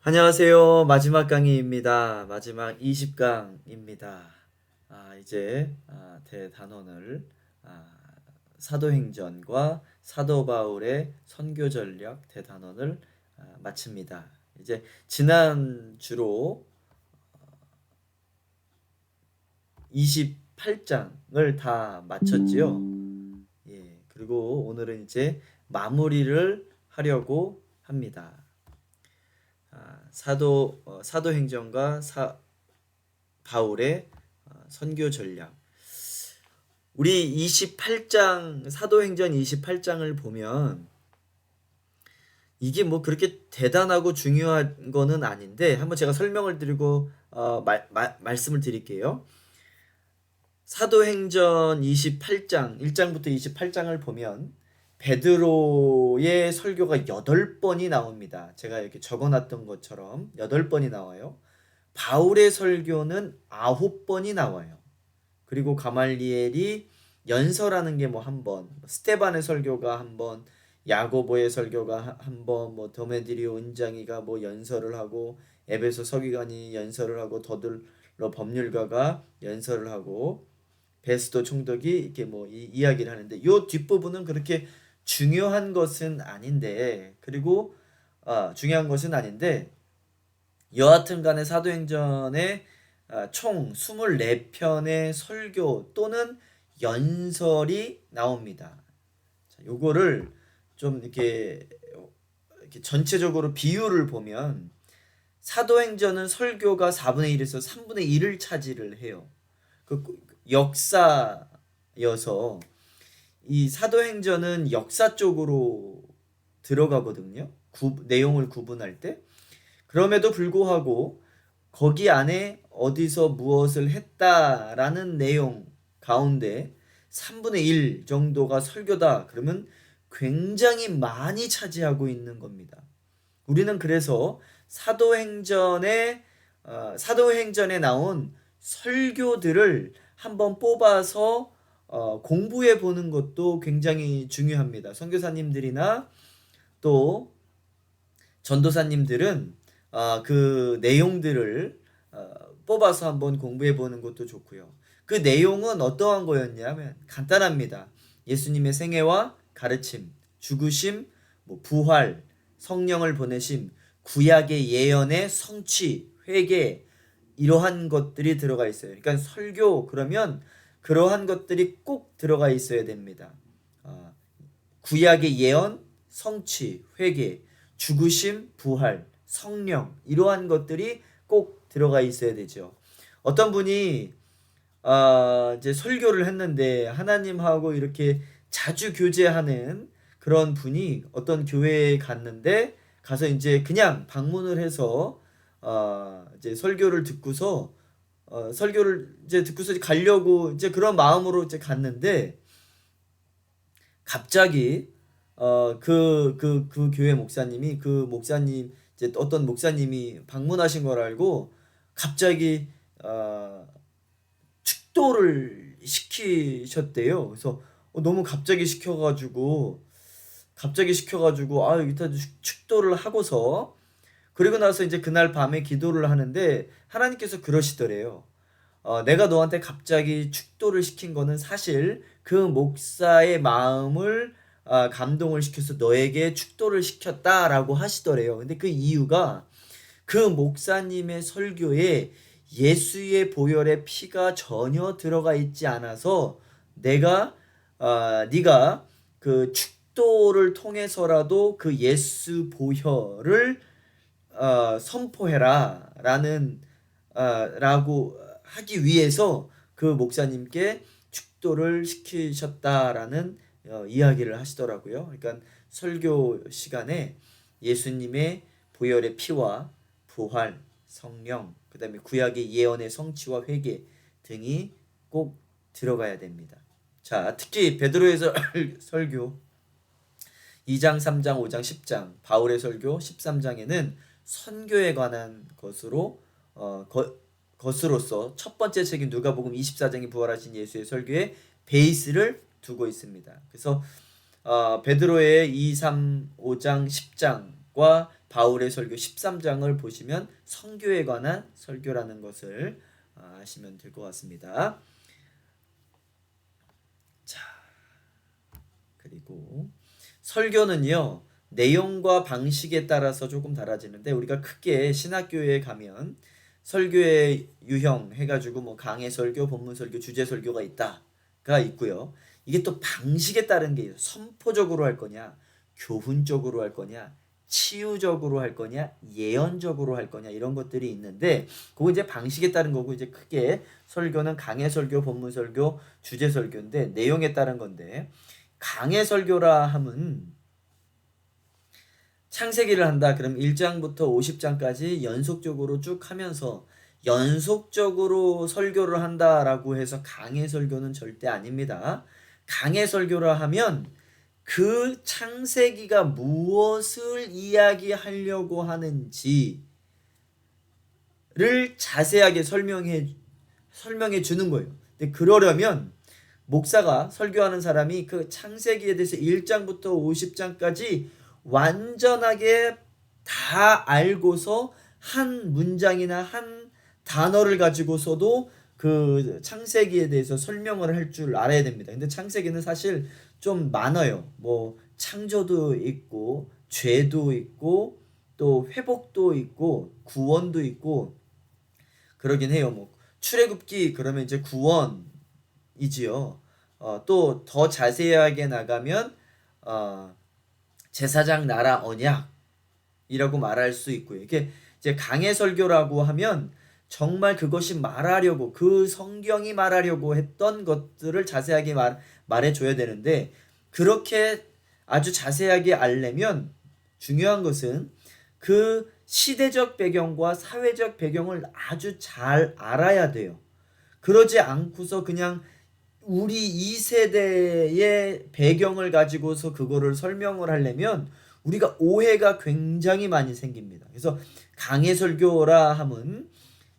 안녕하세요. 마지막 강의입니다. 마지막 20강입니다. 이제 대단원을 사도행전과 사도 바울의 선교 전략 대단원을 마칩니다. 이제 지난 주로 28장을 다 마쳤지요. 예, 그리고 오늘은 이제 마무리를 하려고 합니다. 사도행전과 바울의 선교 전략. 우리 28장 사도행전 28장을 보면 이게 뭐 그렇게 대단하고 중요한 거는 아닌데 한번 제가 설명을 드리고 말씀을 드릴게요. 사도행전 28장 1장부터 28장을 보면 베드로의 설교가 8번이 나옵니다. 제가 이렇게 적어놨던 것처럼 8번이 나와요. 바울의 설교는 9번이 나와요. 그리고 가말리엘이 연설하는 게 뭐 한 번, 스테반의 설교가 한 번, 야고보의 설교가 한 번, 뭐 데메드리오 은장이가 뭐 연설을 하고 에베소 서기관이 연설을 하고 더들러 법률가가 연설을 하고 베스도 총독이 이렇게 뭐 이야기를 하는데 요 뒷부분은 그렇게 중요한 것은 아닌데 그리고 중요한 것은 아닌데 여하튼 간에 사도행전에 총 24편의 설교 또는 연설이 나옵니다. 자, 요거를 좀 이렇게 전체적으로 비율을 보면 사도행전은 설교가 4분의 1에서 3분의 1을 차지를 해요. 그 역사여서 이 사도행전은 역사 쪽으로 들어가거든요. 내용을 구분할 때. 그럼에도 불구하고 거기 안에 어디서 무엇을 했다라는 내용 가운데 3분의 1 정도가 설교다. 그러면 굉장히 많이 차지하고 있는 겁니다. 우리는 그래서 사도행전에 나온 설교들을 한번 뽑아서 공부해 보는 것도 굉장히 중요합니다. 선교사님들이나 또 전도사님들은 그 내용들을 뽑아서 한번 공부해 보는 것도 좋고요. 그 내용은 어떠한 거였냐면 간단합니다. 예수님의 생애와 가르침, 죽으심, 뭐 부활, 성령을 보내심, 구약의 예언의 성취, 회개 이러한 것들이 들어가 있어요. 그러니까 설교 그러면 그러한 것들이 꼭 들어가 있어야 됩니다. 구약의 예언, 성취, 회개, 죽으심, 부활, 성령 이러한 것들이 꼭 들어가 있어야 되죠. 어떤 분이 이제 설교를 했는데 하나님하고 이렇게 자주 교제하는 그런 분이 어떤 교회에 갔는데 가서 이제 그냥 방문을 해서 이제 설교를 이제 듣고서 가려고 이제 그런 마음으로 이제 갔는데 갑자기 그 교회 목사님이 그 목사님 이제 어떤 목사님이 방문하신 걸 알고 갑자기 축도를 시키셨대요. 그래서 너무 갑자기 시켜가지고 일단 축도를 하고서 그리고 나서 이제 그날 밤에 기도를 하는데 하나님께서 그러시더래요. 내가 너한테 갑자기 축도를 시킨 거는 사실 그 목사의 마음을 감동을 시켜서 너에게 축도를 시켰다라고 하시더래요. 근데 그 이유가 그 목사님의 설교에 예수의 보혈의 피가 전혀 들어가 있지 않아서 네가 그 축도를 통해서라도 그 예수 보혈을 선포해라라는 라고 하기 위해서 그 목사님께 축도를 시키셨다라는 이야기를 하시더라고요. 그러니까 설교 시간에 예수님의 보혈의 피와 부활, 성령, 그다음에 구약의 예언의 성취와 회개 등이 꼭 들어가야 됩니다. 자, 특히 베드로의 설교 2장, 3장, 5장, 10장, 바울의 설교 13장에는 선교에 관한 것으로서 첫 번째 책인 누가복음 24장이 부활하신 예수의 설교에 베이스를 두고 있습니다. 그래서 베드로의 2, 3, 5장, 10장과 바울의 설교 13장을 보시면 선교에 관한 설교라는 것을 아시면 될 것 같습니다. 자, 그리고 설교는요, 내용과 방식에 따라서 조금 달라지는데, 우리가 크게 신학교에 가면 설교의 유형 해가지고 뭐 강해 설교, 본문 설교, 주제 설교가 있다가 있고요. 이게 또 방식에 따른 게 있어요. 선포적으로 할 거냐, 교훈적으로 할 거냐, 치유적으로 할 거냐, 예언적으로 할 거냐, 이런 것들이 있는데, 그거 이제 방식에 따른 거고, 이제 크게 설교는 강해 설교, 본문 설교, 주제 설교인데 내용에 따른 건데, 강해 설교라 함은 창세기를 한다. 그럼 1장부터 50장까지 연속적으로 쭉 하면서 연속적으로 설교를 한다라고 해서 강해 설교는 절대 아닙니다. 강해 설교라 하면 그 창세기가 무엇을 이야기하려고 하는지를 자세하게 설명해 주는 거예요. 근데 그러려면 목사가 설교하는 사람이 그 창세기에 대해서 1장부터 50장까지 완전하게 다 알고서 한 문장이나 한 단어를 가지고서도 그 창세기에 대해서 설명을 할 줄 알아야 됩니다. 근데 창세기는 사실 좀 많아요. 뭐 창조도 있고 죄도 있고 또 회복도 있고 구원도 있고 그러긴 해요. 뭐 출애굽기 그러면 이제 구원이지요. 또 더 자세하게 나가면 제사장 나라 언약이라고 말할 수 있고요. 이게 이제 강해 설교라고 하면 정말 그것이 말하려고 그 성경이 말하려고 했던 것들을 자세하게 말해줘야 되는데 그렇게 아주 자세하게 알려면 중요한 것은 그 시대적 배경과 사회적 배경을 아주 잘 알아야 돼요. 그러지 않고서 그냥 우리 2세대의 배경을 가지고서 그거를 설명을 하려면 우리가 오해가 굉장히 많이 생깁니다. 그래서 강해 설교라 함은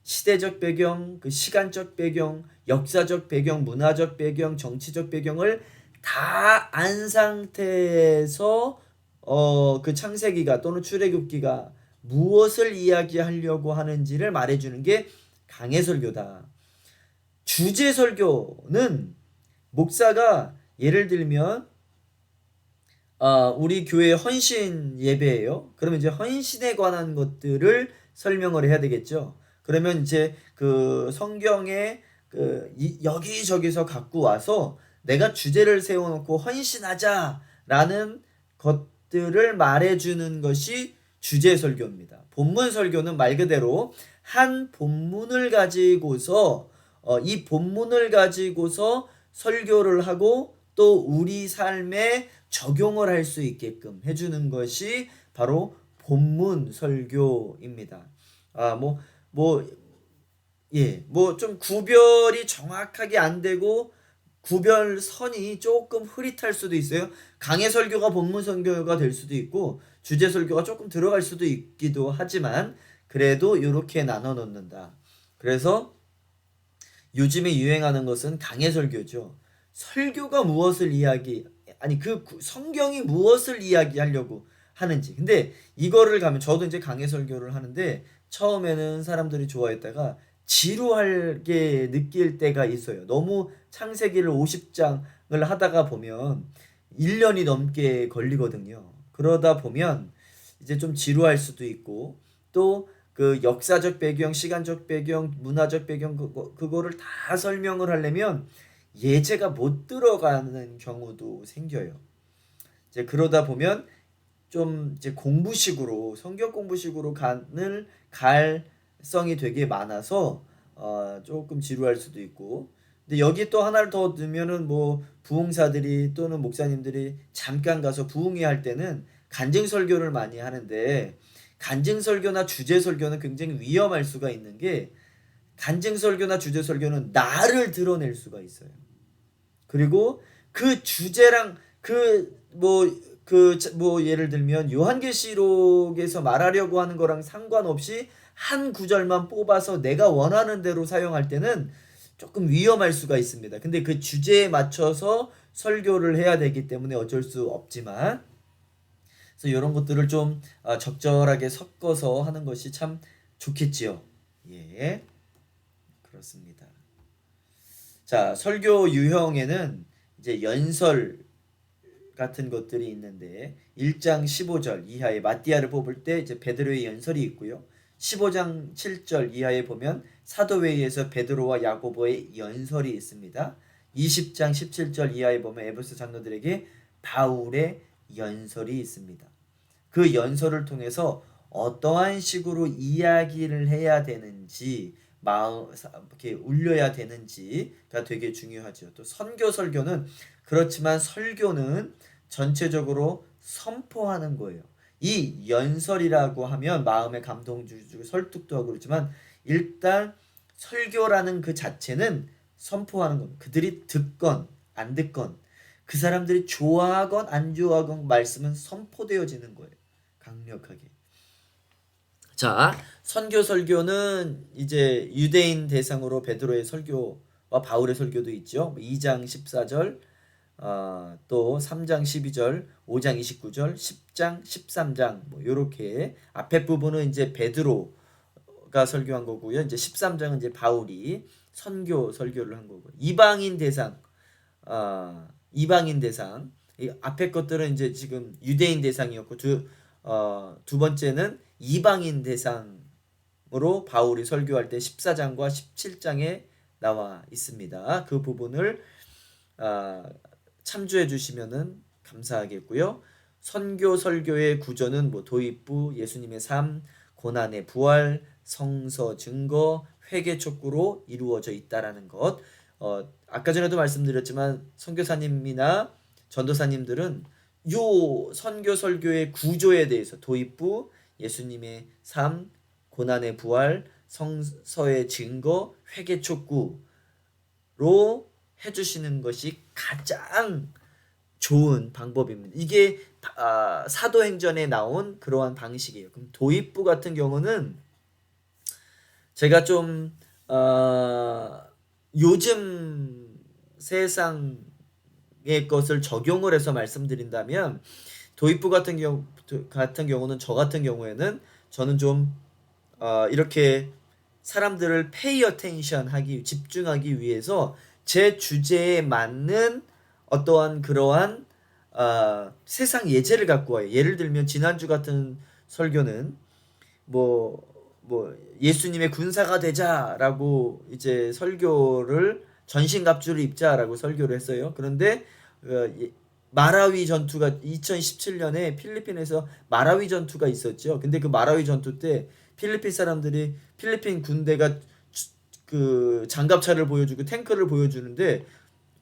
시대적 배경, 그 시간적 배경, 역사적 배경, 문화적 배경, 정치적 배경을 다 안 상태에서 그 창세기가 또는 출애굽기가 무엇을 이야기하려고 하는지를 말해주는 게 강해 설교다. 주제 설교는 목사가 예를 들면 우리 교회 헌신 예배예요. 그러면 이제 헌신에 관한 것들을 설명을 해야 되겠죠. 그러면 이제 그 성경에 여기저기서 갖고 와서 내가 주제를 세워놓고 헌신하자라는 것들을 말해주는 것이 주제 설교입니다. 본문 설교는 말 그대로 한 본문을 가지고서 이 본문을 가지고서 설교를 하고 또 우리 삶에 적용을 할 수 있게끔 해주는 것이 바로 본문 설교입니다. 뭐 좀 구별이 정확하게 안 되고 구별선이 조금 흐릿할 수도 있어요. 강해 설교가 본문 설교가 될 수도 있고 주제 설교가 조금 들어갈 수도 있기도 하지만 그래도 이렇게 나눠 놓는다. 그래서 요즘에 유행하는 것은 강해 설교죠. 설교가 무엇을 성경이 무엇을 이야기하려고 하는지. 근데 이거를 가면 저도 이제 강해 설교를 하는데 처음에는 사람들이 좋아했다가 지루하게 느낄 때가 있어요. 너무 창세기를 50장을 하다가 보면 1년이 넘게 걸리거든요. 그러다 보면 이제 좀 지루할 수도 있고 또 그 역사적 배경, 시간적 배경, 문화적 배경 그거를 다 설명을 하려면 예제가 못 들어가는 경우도 생겨요. 이제 그러다 보면 좀 이제 공부식으로 성경 공부식으로 갈 성이 되게 많아서 조금 지루할 수도 있고 근데 여기 또 하나를 더 넣으면은 뭐 부흥사들이 또는 목사님들이 잠깐 가서 부흥회 할 때는 간증 설교를 많이 하는데 간증 설교나 주제 설교는 굉장히 위험할 수가 있는 게 간증 설교나 주제 설교는 나를 드러낼 수가 있어요. 그리고 그 주제랑 예를 들면 요한계시록에서 말하려고 하는 거랑 상관없이 한 구절만 뽑아서 내가 원하는 대로 사용할 때는 조금 위험할 수가 있습니다. 근데 그 주제에 맞춰서 설교를 해야 되기 때문에 어쩔 수 없지만 그래서 이런 것들을 좀 적절하게 섞어서 하는 것이 참 좋겠지요. 예, 그렇습니다. 자, 설교 유형에는 이제 연설 같은 것들이 있는데 1장 15절 이하에 마띠아를 뽑을 때 이제 베드로의 연설이 있고요. 15장 7절 이하에 보면 사도회의에서 베드로와 야고보의 연설이 있습니다. 20장 17절 이하에 보면 에베소 장로들에게 바울의 연설이 있습니다. 그 연설을 통해서 어떠한 식으로 이야기를 해야 되는지 마음 이렇게 울려야 되는지가 되게 중요하죠. 또 설교는 그렇지만 설교는 전체적으로 선포하는 거예요. 이 연설이라고 하면 마음에 감동 주고 설득도 하고 그렇지만 일단 설교라는 그 자체는 선포하는 겁니다. 그들이 듣건 안 듣건 그 사람들이 좋아하건 안 좋아하건 말씀은 선포되어지는 거예요. 강력하게. 자, 설교는 이제 유대인 대상으로 베드로의 설교와 바울의 설교도 있죠. 2장 14절, 또 3장 12절, 5장 29절, 10장 13장 뭐 요렇게 앞에 부분은 이제 베드로가 설교한 거고요. 이제 13장은 이제 바울이 설교를 한 거고. 이방인 대상, 이 앞에 것들은 이제 지금 유대인 대상이었고 두 번째는 이방인 대상으로 바울이 설교할 때 14장과 17장에 나와 있습니다. 그 부분을 참조해 주시면은 감사하겠고요. 설교의 구조는 뭐 도입부, 예수님의 삶, 고난의 부활, 성서 증거, 회개 촉구로 이루어져 있다라는 것. 아까 전에도 말씀드렸지만 선교사님이나 전도사님들은 요 설교의 구조에 대해서 도입부, 예수님의 삶, 고난의 부활, 성서의 증거, 회개 촉구로 해주시는 것이 가장 좋은 방법입니다. 이게 사도행전에 나온 그러한 방식이에요. 그럼 도입부 같은 경우는 제가 좀 요즘 세상의 것을 적용을 해서 말씀드린다면 도입부 같은 경우는 저 같은 경우에는 저는 좀 이렇게 사람들을 pay attention 집중하기 위해서 제 주제에 맞는 어떠한 그러한 세상 예제를 갖고 와요. 예를 들면 지난주 같은 설교는 뭐 예수님의 군사가 되자라고 이제 설교를 전신갑주를 입자라고 설교를 했어요. 그런데 마라위 전투가 2017년에 필리핀에서 마라위 전투가 있었죠. 근데 그 마라위 전투 때 필리핀 군대가 그 장갑차를 보여주고 탱크를 보여주는데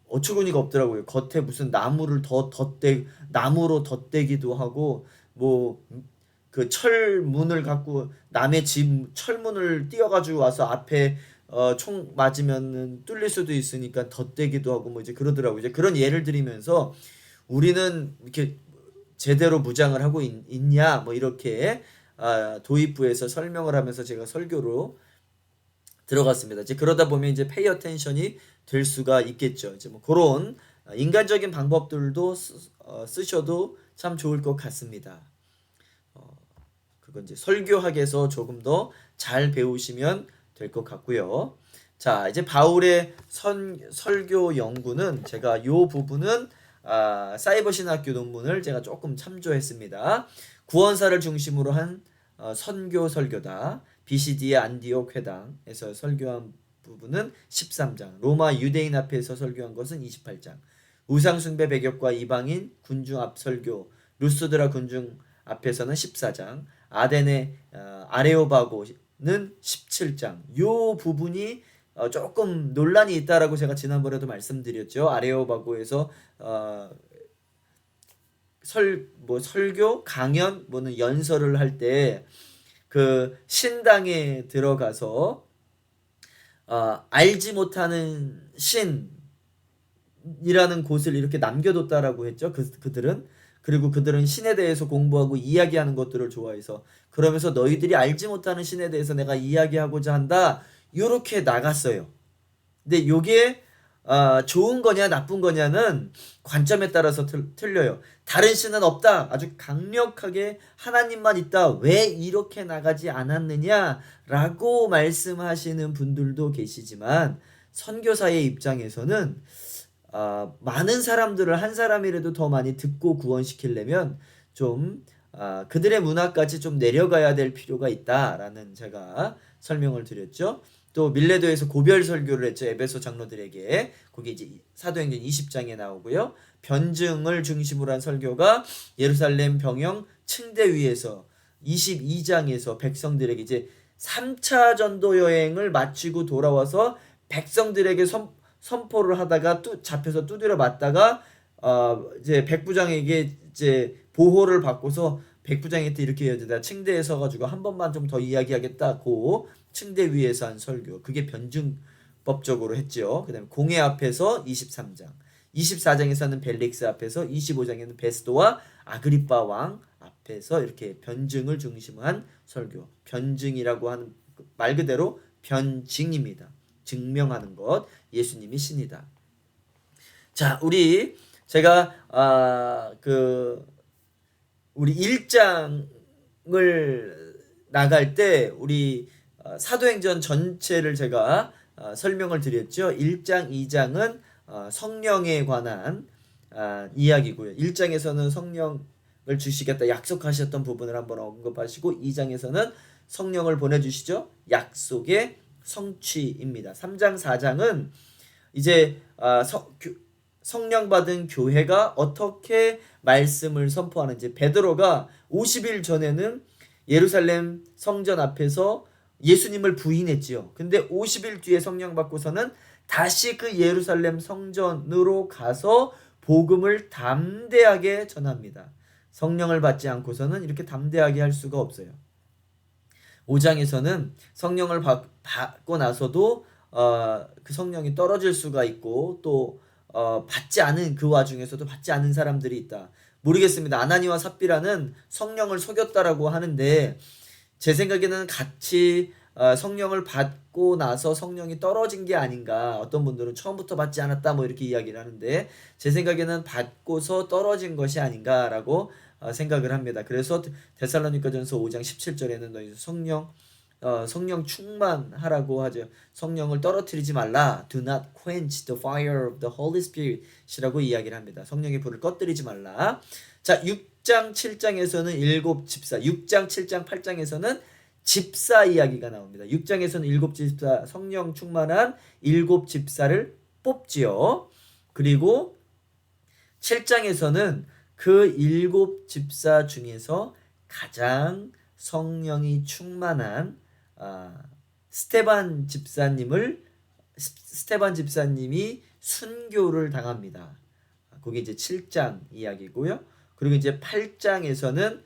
어처구니가 없더라고요. 겉에 무슨 나무로 덧대기도 하고 뭐 그 철문을 갖고 남의 집 철문을 띄어가지고 와서 앞에 총 맞으면은 뚫릴 수도 있으니까 덧대기도 하고 뭐 이제 그러더라고요. 이제 그런 예를 들이면서 우리는 이렇게 제대로 무장을 하고 있냐 뭐 이렇게 도입부에서 설명을 하면서 제가 설교로 들어갔습니다. 이제 그러다 보면 이제 페이 어텐션이 될 수가 있겠죠. 이제 뭐 그런 인간적인 방법들도 쓰셔도 참 좋을 것 같습니다. 그건 이제 설교학에서 조금 더 잘 배우시면 될 것 같고요. 자, 이제 바울의 설교 연구는 제가 요 부분은 사이버 신학교 논문을 제가 조금 참조했습니다. 구원사를 중심으로 한 설교다. BCD의 안디옥 회당에서 설교한 부분은 13장. 로마 유대인 앞에서 설교한 것은 28장. 우상숭배 배격과 이방인 군중 앞 설교. 루스드라 군중 앞에서는 14장. 아덴의 아레오바고는 17장. 요 부분이 조금 논란이 있다라고 제가 지난번에도 말씀드렸죠. 아레오바고에서 설교 강연 뭐는 연설을 할 때 그 신당에 들어가서 알지 못하는 신이라는 곳을 이렇게 남겨뒀다라고 했죠. 그들은 그리고 그들은 신에 대해서 공부하고 이야기하는 것들을 좋아해서 그러면서 너희들이 알지 못하는 신에 대해서 내가 이야기하고자 한다. 요렇게 나갔어요. 근데 요게 좋은 거냐 나쁜 거냐는 관점에 따라서 틀려요. 다른 신은 없다. 아주 강력하게 하나님만 있다. 왜 이렇게 나가지 않았느냐라고 말씀하시는 분들도 계시지만 선교사의 입장에서는 많은 사람들을 한 사람이라도 더 많이 듣고 구원시키려면 좀 그들의 문화까지 좀 내려가야 될 필요가 있다라는 제가 설명을 드렸죠. 또 밀레도에서 고별 설교를 했죠. 에베소 장로들에게. 거기 이제 사도행전 20장에 나오고요. 변증을 중심으로 한 설교가 예루살렘 병영 층대 위에서 22장에서 백성들에게 이제 3차 전도 여행을 마치고 돌아와서 백성들에게 선포를 하다가 잡혀서 두드려 맞다가 이제 백부장에게 이제 보호를 받고서 백부장한테 이렇게 해야 되다. 층대에 서가지고 한 번만 좀 더 이야기하겠다고 층대 위에서 한 설교. 그게 변증법적으로 했죠. 그 다음에 공회 앞에서 23장. 24장에서는 벨릭스 앞에서, 25장에는 베스도와 아그리빠 왕 앞에서 이렇게 변증을 중심한 설교. 변증이라고 하는 말 그대로 변증입니다. 증명하는 것. 예수님이 신이다. 자, 제가 우리 1장을 나갈 때 우리 사도행전 전체를 제가 설명을 드렸죠. 1장, 2장은 성령에 관한 이야기고요. 1장에서는 성령을 주시겠다 약속하셨던 부분을 한번 언급하시고 2장에서는 성령을 보내주시죠. 약속의 성취입니다. 3장, 4장은 이제 성령 받은 교회가 어떻게 말씀을 선포하는지. 베드로가 50일 전에는 예루살렘 성전 앞에서 예수님을 부인했지요. 근데 50일 뒤에 성령 받고서는 다시 그 예루살렘 성전으로 가서 복음을 담대하게 전합니다. 성령을 받지 않고서는 이렇게 담대하게 할 수가 없어요. 5장에서는 성령을 받고 나서도 그 성령이 떨어질 수가 있고 또 받지 않은 그 와중에서도 받지 않은 사람들이 있다. 모르겠습니다. 아나니와 삽비라는 성령을 속였다라고 하는데 제 생각에는 같이 성령을 받고 나서 성령이 떨어진 게 아닌가. 어떤 분들은 처음부터 받지 않았다 뭐 이렇게 이야기를 하는데 제 생각에는 받고서 떨어진 것이 아닌가라고 생각을 합니다. 그래서 데살로니가전서 5장 17절에는 너희 성령 충만하라고 하죠. 성령을 떨어뜨리지 말라. Do not quench the fire of the Holy Spirit이라고 이야기를 합니다. 성령의 불을 꺼뜨리지 말라. 자, 6장 7장에서는 일곱 집사, 6장 7장 8장에서는 집사 이야기가 나옵니다. 6장에서는 일곱 집사, 성령 충만한 일곱 집사를 뽑지요. 그리고 7장에서는 그 일곱 집사 중에서 가장 성령이 충만한 스테반 집사님이 순교를 당합니다. 그게 이제 7장 이야기고요. 그리고 이제 8장에서는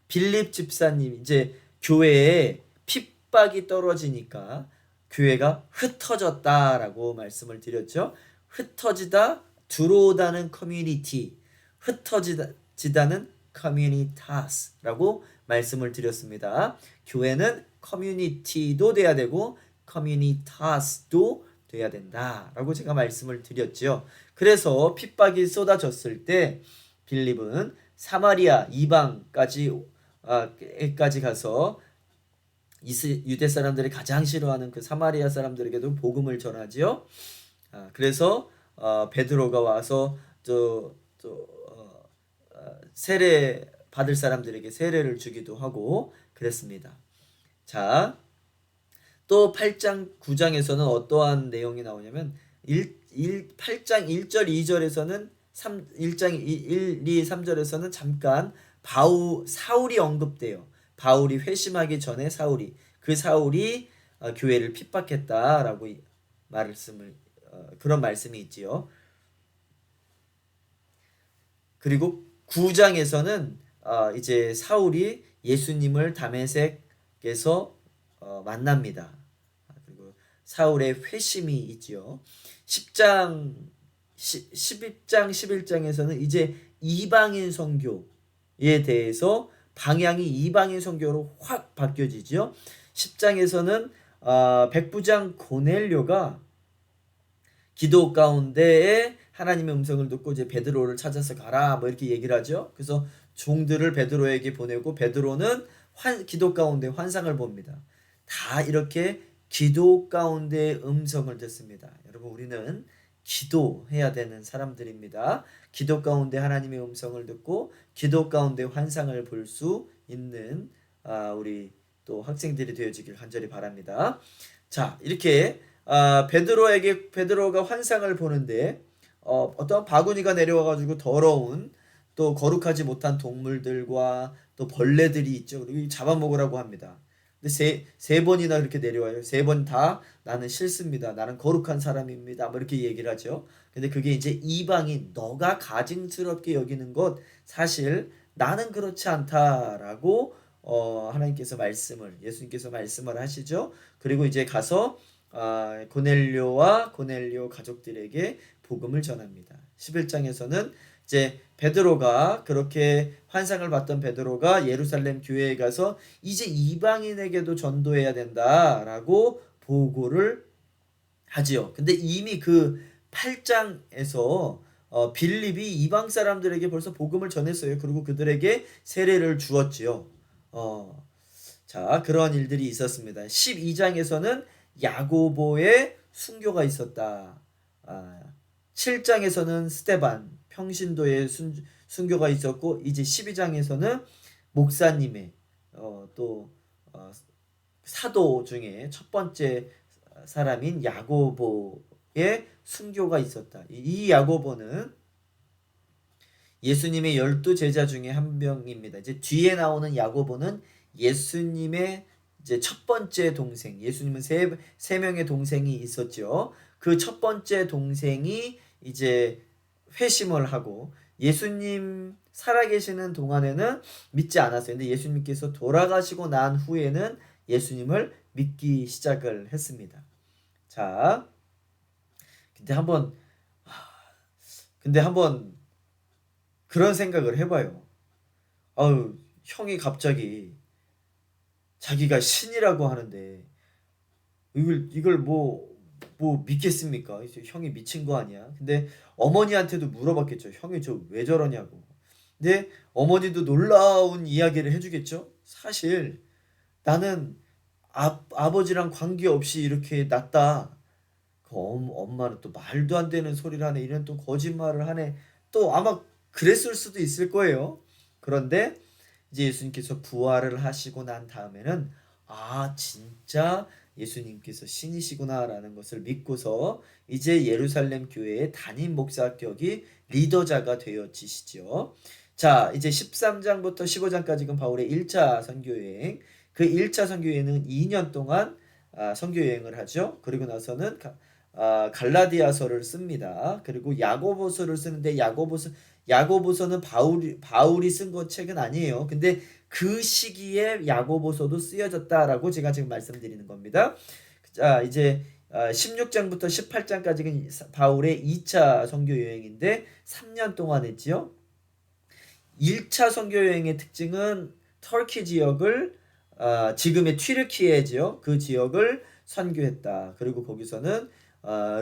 빌립 집사님, 이제 교회에 핍박이 떨어지니까 교회가 흩어졌다라고 말씀을 드렸죠. 흩어지다, 들어오다는 커뮤니티, 흩어지다는 커뮤니타스라고 말씀을 드렸습니다. 교회는 커뮤니티도 돼야 되고 커뮤니타스도 돼야 된다라고 제가 말씀을 드렸죠. 그래서 핍박이 쏟아졌을 때 빌립은 사마리아 이방까지 가서 유대 사람들이 가장 싫어하는 그 사마리아 사람들에게도 복음을 전하지요. 그래서 베드로가 와서 세례 받을 사람들에게 세례를 주기도 하고 그랬습니다. 자, 또 8장 9장에서는 어떠한 내용이 나오냐면 8장 1절 2절에서는 1장 1, 2, 3절에서는 잠깐 사울이 언급돼요. 바울이 회심하기 전에 사울이 교회를 핍박했다라고 그런 말씀이 있지요. 그리고 9장에서는 이제 사울이 예수님을 다메섹에서 만납니다. 그리고 사울의 회심이 있지요. 10장 11장에서는 이제 이방인 선교에 대해서 방향이 이방인 선교로 확 바뀌어지죠. 10장에서는 백부장 고넬료가 기도 가운데에 하나님의 음성을 듣고 이제 베드로를 찾아서 가라 뭐 이렇게 얘기를 하죠. 그래서 종들을 베드로에게 보내고 베드로는 기도 가운데 환상을 봅니다. 다 이렇게 기도 가운데 음성을 듣습니다. 여러분 우리는 기도해야 되는 사람들입니다. 기도 가운데 하나님의 음성을 듣고 기도 가운데 환상을 볼 수 있는 우리 또 학생들이 되어지길 간절히 바랍니다. 자, 이렇게 베드로가 환상을 보는데 어떤 바구니가 내려와 가지고 더러운 또 거룩하지 못한 동물들과 또 벌레들이 있죠. 그리고 잡아먹으라고 합니다. 근데 세 번이나 그렇게 내려와요. 세 번 다 나는 싫습니다. 나는 거룩한 사람입니다. 뭐 이렇게 얘기를 하죠. 근데 그게 이제 이방인 너가 가증스럽게 여기는 것 사실 나는 그렇지 않다라고 하나님께서 예수님께서 말씀을 하시죠. 그리고 이제 가서 고넬료 가족들에게 복음을 전합니다. 11장에서는 이제 베드로가 그렇게 환상을 봤던 베드로가 예루살렘 교회에 가서 이제 이방인에게도 전도해야 된다라고 보고를 하지요. 근데 이미 그 8장에서 빌립이 이방 사람들에게 벌써 복음을 전했어요. 그리고 그들에게 세례를 주었지요. 자, 그러한 일들이 있었습니다. 12장에서는 야고보의 순교가 있었다. 7장에서는 스데반 평신도의 순교가 있었고 이제 12장에서는 목사님의 또 사도 중에 첫 번째 사람인 야고보의 순교가 있었다. 이 야고보는 예수님의 12제자 중에 한 명입니다. 이제 뒤에 나오는 야고보는 예수님의 이제 첫 번째 동생, 예수님은 세 명의 동생이 있었죠. 그 첫 번째 동생이 이제 회심을 하고 예수님 살아계시는 동안에는 믿지 않았어요. 근데 예수님께서 돌아가시고 난 후에는 예수님을 믿기 시작을 했습니다. 자, 근데 한번 그런 생각을 해봐요. 형이 갑자기 자기가 신이라고 하는데 이걸 뭐 믿겠습니까? 형이 미친 거 아니야? 근데 어머니한테도 물어봤겠죠. 형이 저 왜 저러냐고. 근데 어머니도 놀라운 이야기를 해주겠죠. 사실 나는 아버지랑 관계없이 이렇게 낳다. 엄마는 또 말도 안 되는 소리를 하네. 이런 또 거짓말을 하네. 또 아마 그랬을 수도 있을 거예요. 그런데 이제 예수님께서 부활을 하시고 난 다음에는 진짜 예수님께서 신이시구나라는 것을 믿고서 이제 예루살렘 교회의 담임 목사격이 리더자가 되어지시죠. 자, 이제 13장부터 15장까지는 바울의 1차 선교여행. 그 1차 선교여행은 2년 동안 선교여행을 하죠. 그리고 나서는 갈라디아서를 씁니다. 그리고 야고보서를 쓰는데 야고보서는 바울이 쓴 것 책은 아니에요. 근데 그 시기에 야고보서도 쓰여졌다라고 제가 지금 말씀드리는 겁니다. 자, 이제 16장부터 18장까지는 바울의 2차 선교 여행인데 3년 동안 했지요. 1차 선교 여행의 특징은 터키 지역을 지금의 튀르키예지요. 그 지역을 선교했다. 그리고 거기서는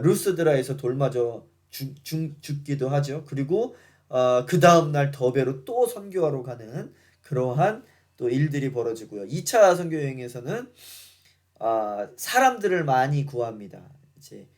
루스드라에서 돌 맞아 죽기도 하죠. 그리고 그 다음 날 더베로 또 선교하러 가는 그러한 또 일들이 벌어지고요. 2차 선교 여행에서는 사람들을 많이 구합니다. 이제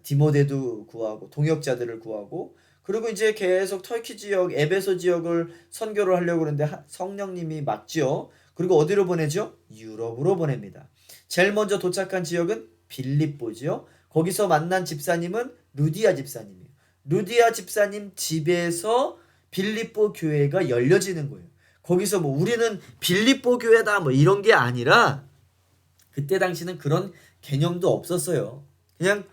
디모데도 구하고 동역자들을 구하고 그리고 이제 계속 터키 지역 에베소 지역을 선교를 하려고 그러는데 성령님이 막지요. 그리고 어디로 보내죠? 유럽으로 보냅니다. 제일 먼저 도착한 지역은 빌립보지요. 거기서 만난 집사님은 루디아 집사님이에요. 루디아 집사님 집에서 빌립보 교회가 열려지는 거예요. 거기서 뭐 우리는 빌립보 교회다 뭐 이런 게 아니라 그때 당시는 그런 개념도 없었어요. 그냥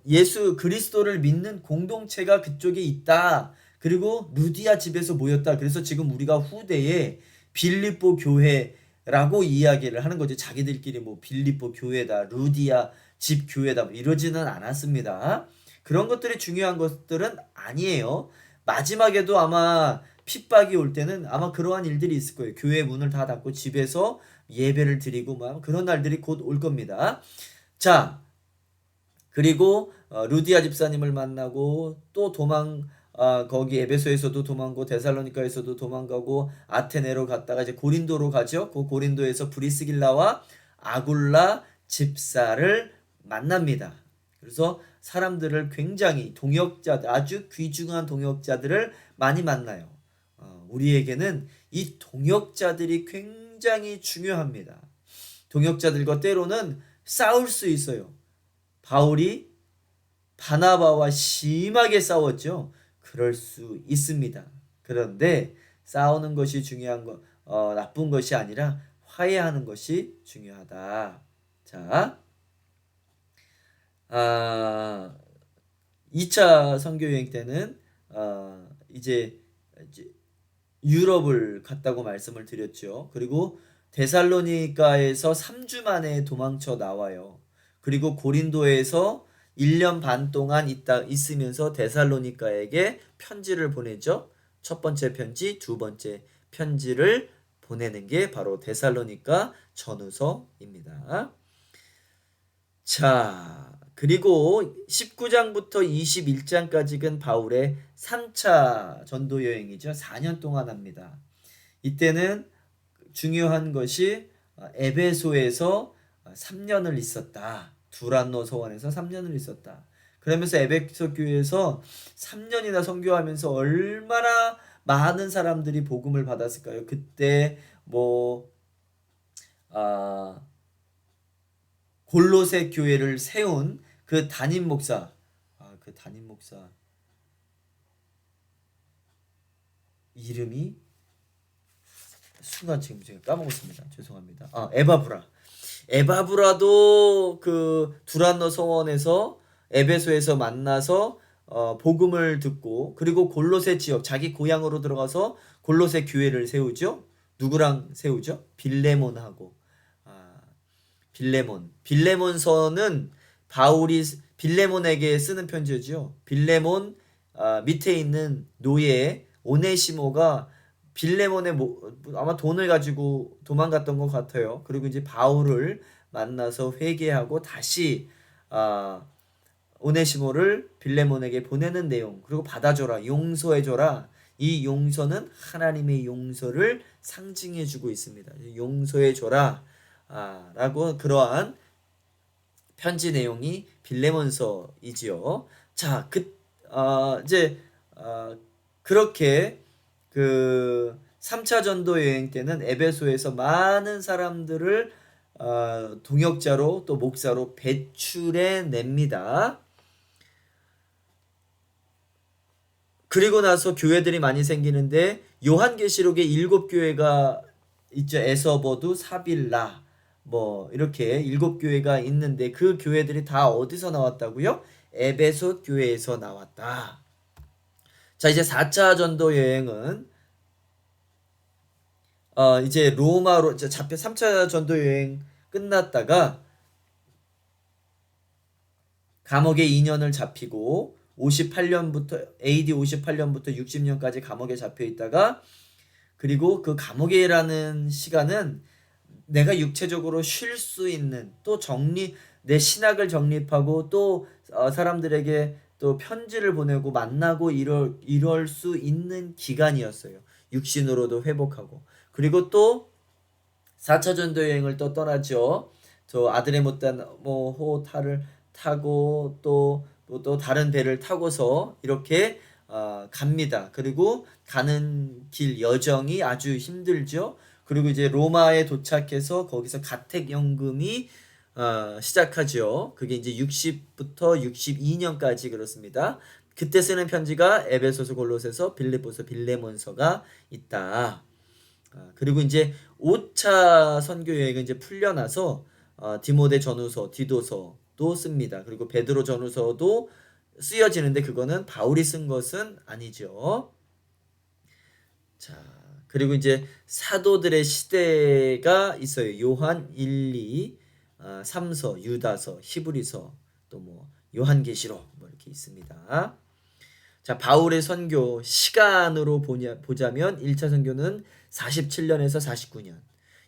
예수 그리스도를 믿는 공동체가 그쪽에 있다. 그리고 루디아 집에서 모였다. 그래서 지금 우리가 후대에 빌립보 교회라고 이야기를 하는 거죠. 자기들끼리 뭐 빌립보 교회다, 루디아 집 교회다 뭐 이러지는 않았습니다. 그런 것들이 중요한 것들은 아니에요. 마지막에도 아마 핍박이 올 때는 아마 그러한 일들이 있을 거예요. 교회 문을 다 닫고 집에서 예배를 드리고 막 그런 날들이 곧 올 겁니다. 자, 그리고 루디아 집사님을 만나고 또 거기 에베소에서도 도망고 데살로니가에서도 도망가고 아테네로 갔다가 이제 고린도로 가죠. 그 고린도에서 브리스길라와 아굴라 집사를 만납니다. 그래서 사람들을 굉장히 동역자들, 아주 귀중한 동역자들을 많이 만나요. 우리에게는 이 동역자들이 굉장히 중요합니다. 동역자들과 때로는 싸울 수 있어요. 바울이 바나바와 심하게 싸웠죠. 그럴 수 있습니다. 그런데 싸우는 것이 중요한 나쁜 것이 아니라 화해하는 것이 중요하다. 자, 2차 선교 여행 때는 이제 유럽을 갔다고 말씀을 드렸죠. 그리고 데살로니가에서 3주 만에 도망쳐 나와요. 그리고 고린도에서 1년 반 동안 있으면서 데살로니가에게 편지를 보내죠. 첫 번째 편지, 두 번째 편지를 보내는 게 바로 데살로니가 전후서입니다. 자, 그리고 19장부터 21장까지는 바울의 3차 전도 여행이죠. 4년 동안 합니다. 이때는 중요한 것이 에베소에서 3년을 있었다. 두란노 서원에서 3년을 있었다. 그러면서 에베소 교회에서 3년이나 선교하면서 얼마나 많은 사람들이 복음을 받았을까요? 그때 골로새 교회를 세운 그 담임 목사, 그 담임 목사 이름이 순간 지금 제가 까먹었습니다. 죄송합니다. 에바브라도 그 두란노 서원에서 에베소에서 만나서 복음을 듣고 그리고 골로새 지역 자기 고향으로 들어가서 골로새 교회를 세우죠. 누구랑 세우죠? 빌레몬하고. 빌레몬서는 바울이 빌레몬에게 쓰는 편지죠. 빌레몬 밑에 있는 노예 오네시모가 빌레몬의 아마 돈을 가지고 도망갔던 것 같아요. 그리고 이제 바울을 만나서 회개하고 다시 오네시모를 빌레몬에게 보내는 내용, 그리고 받아줘라, 용서해줘라. 이 용서는 하나님의 용서를 상징해주고 있습니다. 용서해줘라 라고 그러한 편지 내용이 빌레몬서이지요. 자, 그렇게 그 3차 전도 여행 때는 에베소에서 많은 사람들을 동역자로 또 목사로 배출해 냅니다. 그리고 나서 교회들이 많이 생기는데 요한계시록에 7교회가 있죠. 에서버두, 사빌라 이렇게 7교회가 있는데 그 교회들이 다 어디서 나왔다고요? 에베소 교회에서 나왔다. 자, 이제 4차 전도 여행은 이제 로마로 잡혀 3차 전도 여행 끝났다가 감옥에 2년을 잡히고 58년부터 AD 58년부터 60년까지 감옥에 잡혀 있다가 그리고 그 감옥이라는 시간은 내가 육체적으로 쉴 수 있는 또 내 신학을 정립하고 또 사람들에게 또 편지를 보내고 만나고 이럴 수 있는 기간이었어요. 육신으로도 회복하고. 그리고 또 4차 전도 여행을 또 떠나죠. 저 아드레모탄 호타를 타고 또 다른 배를 타고서 이렇게 갑니다. 그리고 가는 길 여정이 아주 힘들죠. 그리고 이제 로마에 도착해서 거기서 가택연금이 시작하죠. 그게 이제 60부터 62년까지 그렇습니다. 그때 쓰는 편지가 에베소서, 골로새서, 빌립보서, 빌레몬서가 있다. 그리고 이제 5차 선교 여행은 이제 풀려나서 디모데 전후서, 디도서도 씁니다. 그리고 베드로 전후서도 쓰여지는데 그거는 바울이 쓴 것은 아니죠. 자, 그리고 이제 사도들의 시대가 있어요. 요한 1, 2, 3서, 유다서, 히브리서, 또 요한계시록 이렇게 있습니다. 자, 바울의 선교 시간으로 보자면 1차 선교는 47년에서 49년.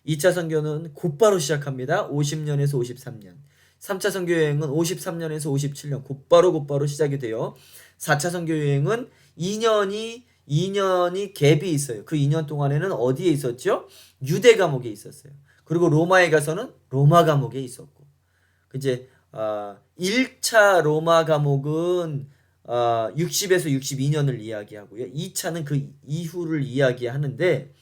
2차 선교는 곧바로 시작합니다. 50년에서 53년. 3차 선교 여행은 53년에서 57년 곧바로 시작이 돼요. 4차 선교 여행은 2년이 갭이 있어요. 그 2년 동안에는 어디에 있었죠? 유대 감옥에 있었어요. 그리고 로마에 가서는 로마 감옥에 있었고. 이제 1차 로마 감옥은 60에서 62년을 이야기하고요. 2차는 그 이후를 이야기하는데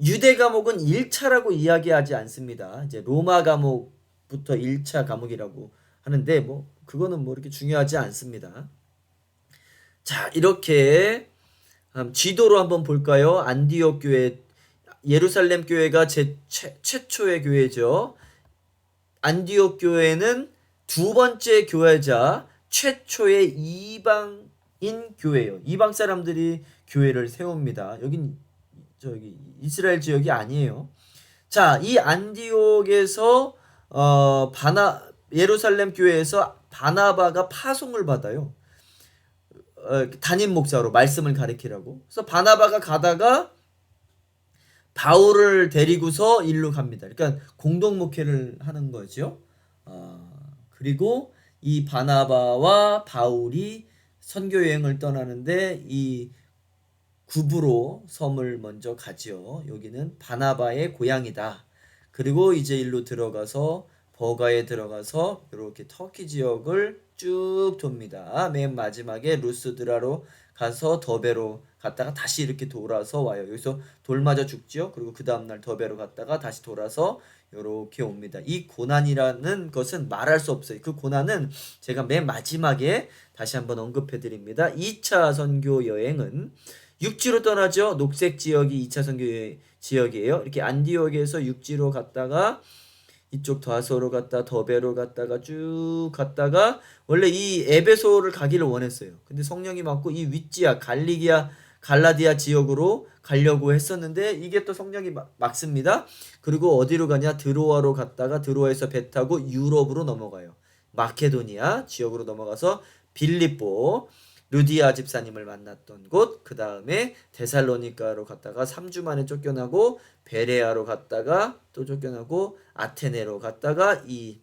유대 감옥은 1차라고 이야기하지 않습니다. 이제 로마 감옥부터 1차 감옥이라고 하는데 뭐 그거는 뭐 이렇게 중요하지 않습니다. 자, 이렇게 지도로 한번 볼까요? 안디옥 교회, 예루살렘 교회가 최초의 교회죠. 안디옥 교회는 두 번째 교회자 최초의 이방인 교회예요. 이방 사람들이 교회를 세웁니다. 여긴 저기 이스라엘 지역이 아니에요. 자, 이 안디옥에서 예루살렘 교회에서 바나바가 파송을 받아요. 담임 목사로 말씀을 가르치라고. 그래서 바나바가 가다가 바울을 데리고서 일로 갑니다. 그러니까 공동 목회를 하는 거죠. 그리고 이 바나바와 바울이 선교 여행을 떠나는데 이 구브로 섬을 먼저 가지요. 여기는 바나바의 고향이다. 그리고 이제 일로 들어가서 버가에 들어가서 이렇게 터키 지역을 쭉 돕니다. 맨 마지막에 루스드라로 가서 더베로 갔다가 다시 이렇게 돌아서 와요. 여기서 돌 맞아 죽지요. 그리고 그 다음날 더베로 갔다가 다시 돌아서 이렇게 옵니다. 이 고난이라는 것은 말할 수 없어요. 그 고난은 제가 맨 마지막에 다시 한번 언급해 드립니다. 2차 선교 여행은 육지로 떠나죠. 녹색 지역이 2차 선교 지역이에요. 이렇게 안디옥에서 육지로 갔다가 이쪽 다소로 갔다 더베로 갔다가 쭉 갔다가 원래 이 에베소를 가기를 원했어요. 근데 성령이 맞고 이 윗지역 갈라디아 지역으로 가려고 했었는데 이게 또 성령이 막습니다. 그리고 어디로 가냐? 드로아로 갔다가 드로아에서 배 타고 유럽으로 넘어가요. 마케도니아 지역으로 넘어가서 빌립보 루디아 집사님을 만났던 곳, 그 다음에 데살로니가로 갔다가 3주 만에 쫓겨나고 베레아로 갔다가 또 쫓겨나고 아테네로 갔다가 이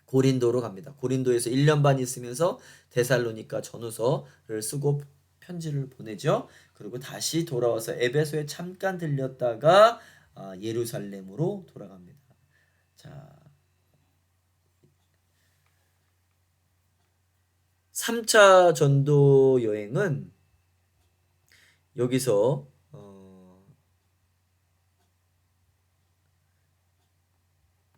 고린도로 갑니다. 고린도에서 1년 반 있으면서 데살로니가 전후서를 쓰고 편지를 보내죠. 그리고 다시 돌아와서 에베소에 잠깐 들렸다가 예루살렘으로 돌아갑니다. 자, 3차 전도 여행은 여기서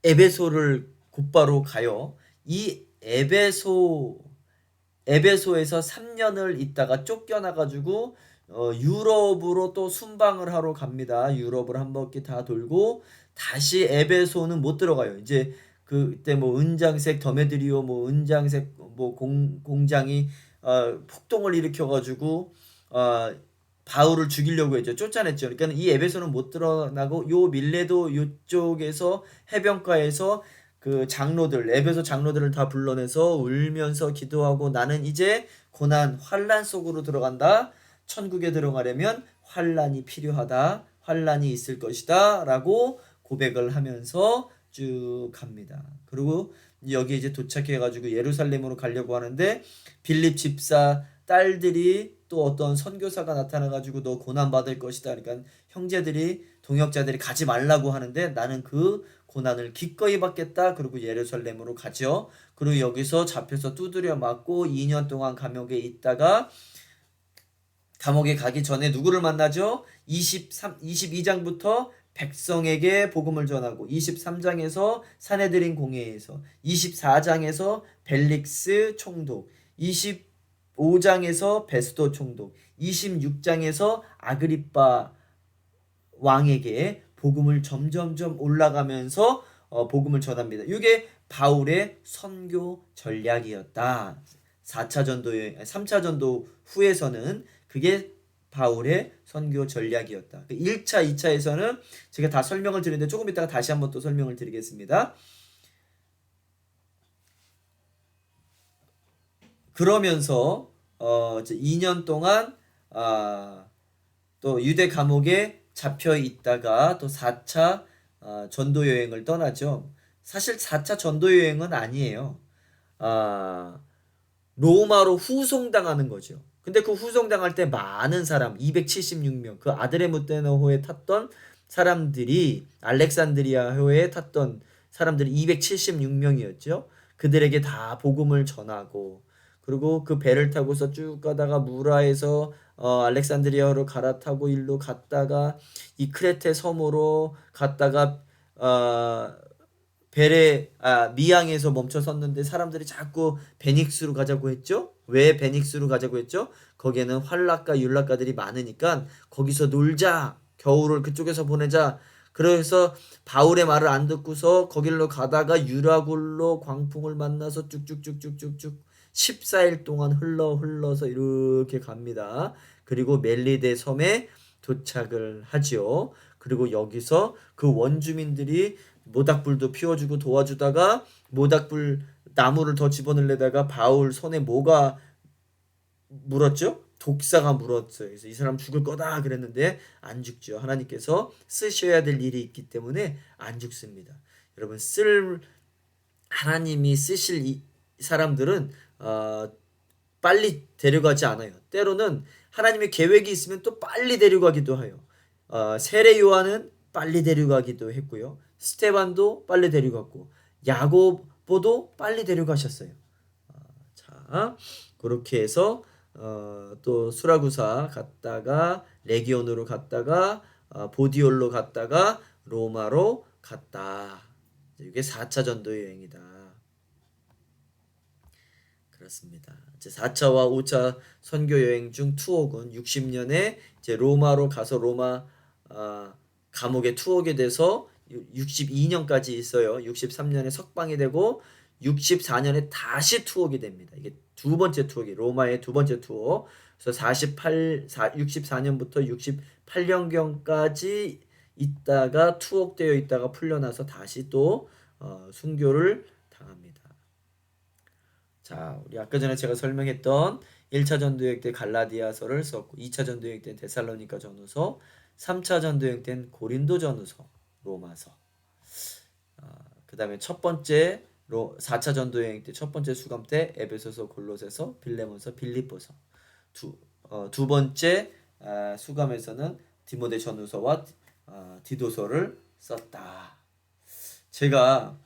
에베소를 곧바로 가요. 이 에베소에서 3년을 있다가 쫓겨나가지고 유럽으로 또 순방을 하러 갑니다. 유럽을 한 바퀴 다 돌고 다시 에베소는 못 들어가요. 이제 그때 뭐 은장색 더메드리오 뭐 은장색 뭐 공장이 폭동을 일으켜가지고 바울을 죽이려고 했죠. 쫓아냈죠. 그러니까 이 에베소는 못 드러나고 요 밀레도 요쪽에서 해변가에서 그 에베소 장로들을 다 불러내서 울면서 기도하고 나는 이제 고난 환란 속으로 들어간다. 천국에 들어가려면 환란이 필요하다. 환란이 있을 것이다. 라고 고백을 하면서 쭉 갑니다. 그리고 여기 이제 도착해 가지고 예루살렘으로 가려고 하는데 빌립 집사 딸들이 또 어떤 선교사가 나타나 가지고 너 고난 받을 것이다. 그러니까 형제들이 동역자들이 가지 말라고 하는데 나는 그 고난을 기꺼이 받겠다. 그리고 예루살렘으로 가죠. 그리고 여기서 잡혀서 두드려 맞고 2년 동안 감옥에 있다가 감옥에 가기 전에 누구를 만나죠? 22장부터 백성에게 복음을 전하고 23장에서 사내들인 공회에서 24장에서 벨릭스 총독 25장에서 베스도 총독 26장에서 아그리빠 왕에게 복음을 점점점 올라가면서 복음을 전합니다. 이게 바울의 선교 전략이었다. 3차 전도 후에서는 그게 바울의 선교 전략이었다. 1차, 2차에서는 제가 다 설명을 드리는데 조금 이따가 다시 한번 또 설명을 드리겠습니다. 그러면서 2년 동안 또 유대 감옥에 잡혀 있다가 또 4차 전도 여행을 떠나죠. 사실 4차 전도 여행은 아니에요. 아, 로마로 후송당하는 거죠. 근데 그 후송당할 때 많은 사람 276명 그 아드레무테노호에 탔던 사람들이 알렉산드리아호에 탔던 사람들이 276명이었죠. 그들에게 다 복음을 전하고 그리고 그 배를 타고서 쭉 가다가 무라에서 알렉산드리아로 갈아타고 일로 갔다가 이 크레테 섬으로 갔다가 어, 미양에서 멈춰 섰는데 사람들이 자꾸 베닉스로 가자고 했죠? 왜 베닉스로 가자고 했죠? 거기에는 환락가 율락가들이 많으니까 거기서 놀자. 겨울을 그쪽에서 보내자. 그래서 바울의 말을 안 듣고서 거길로 가다가 유라굴로 광풍을 만나서 쭉쭉쭉쭉쭉쭉 14일 동안 흘러서 이렇게 갑니다. 그리고 멜리데 섬에 도착을 하지요. 그리고 여기서 그 원주민들이 모닥불도 피워주고 도와주다가 모닥불 나무를 더 집어넣으려다가 바울 손에 뭐가 물었죠? 독사가 물었어요. 그래서 이 사람 죽을 거다 그랬는데 안 죽죠. 하나님께서 쓰셔야 될 일이 있기 때문에 안 죽습니다. 여러분 하나님이 쓰실 이 사람들은 빨리 데려가지 않아요. 때로는 하나님의 계획이 있으면 또 빨리 데려가기도 해요. 세례 요한은 빨리 데려가기도 했고요. 스테반도 빨리 데려갔고 야고보도 빨리 데려가셨어요. 자, 그렇게 해서 또 수라구사 갔다가 레기온으로 갔다가 보디올로 갔다가 로마로 갔다. 이게 4차 전도 여행이다. 그렇습니다. 이제 4차와 5차 선교 여행 중 투옥은 60년에 이제 로마로 가서 로마 감옥에 투옥이 돼서 62년까지 있어요. 63년에 석방이 되고 64년에 다시 투옥이 됩니다. 이게 두 번째 투옥이 로마의 두 번째 투옥. 그래서 64년부터 68년경까지 있다가 투옥되어 있다가 풀려나서 다시 또 순교를 당합니다. 자, 우리 아까 전에 제가 설명했던 1차 전도여행 때 갈라디아서를 썼고 2차 전도여행 때 데살로니가 전후서 3차 전도여행 때는 고린도 전후서 로마서 그 다음에 첫 번째 4차 전도여행 때 첫 번째 수감 때 에베소서 골로새서 빌레몬서 빌립보서 두 번째 수감에서는 디모데 전후서와 디도서를 썼다. 제가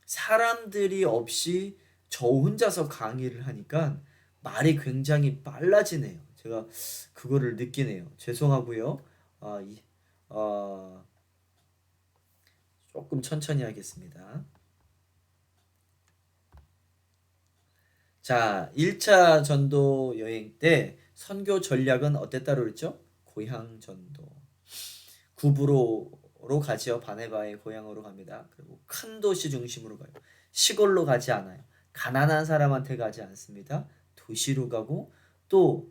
사람들이 없이 저 혼자서 강의를 하니까 말이 굉장히 빨라지네요. 제가 그거를 느끼네요. 죄송하고요. 조금 천천히 하겠습니다. 자, 1차 전도 여행 때 선교 전략은 어땠다고 그랬죠? 고향 전도. 구브로로 가지요. 바네바의 고향으로 갑니다. 그리고 큰 도시 중심으로 가요. 시골로 가지 않아요. 가난한 사람한테 가지 않습니다. 도시로 가고 또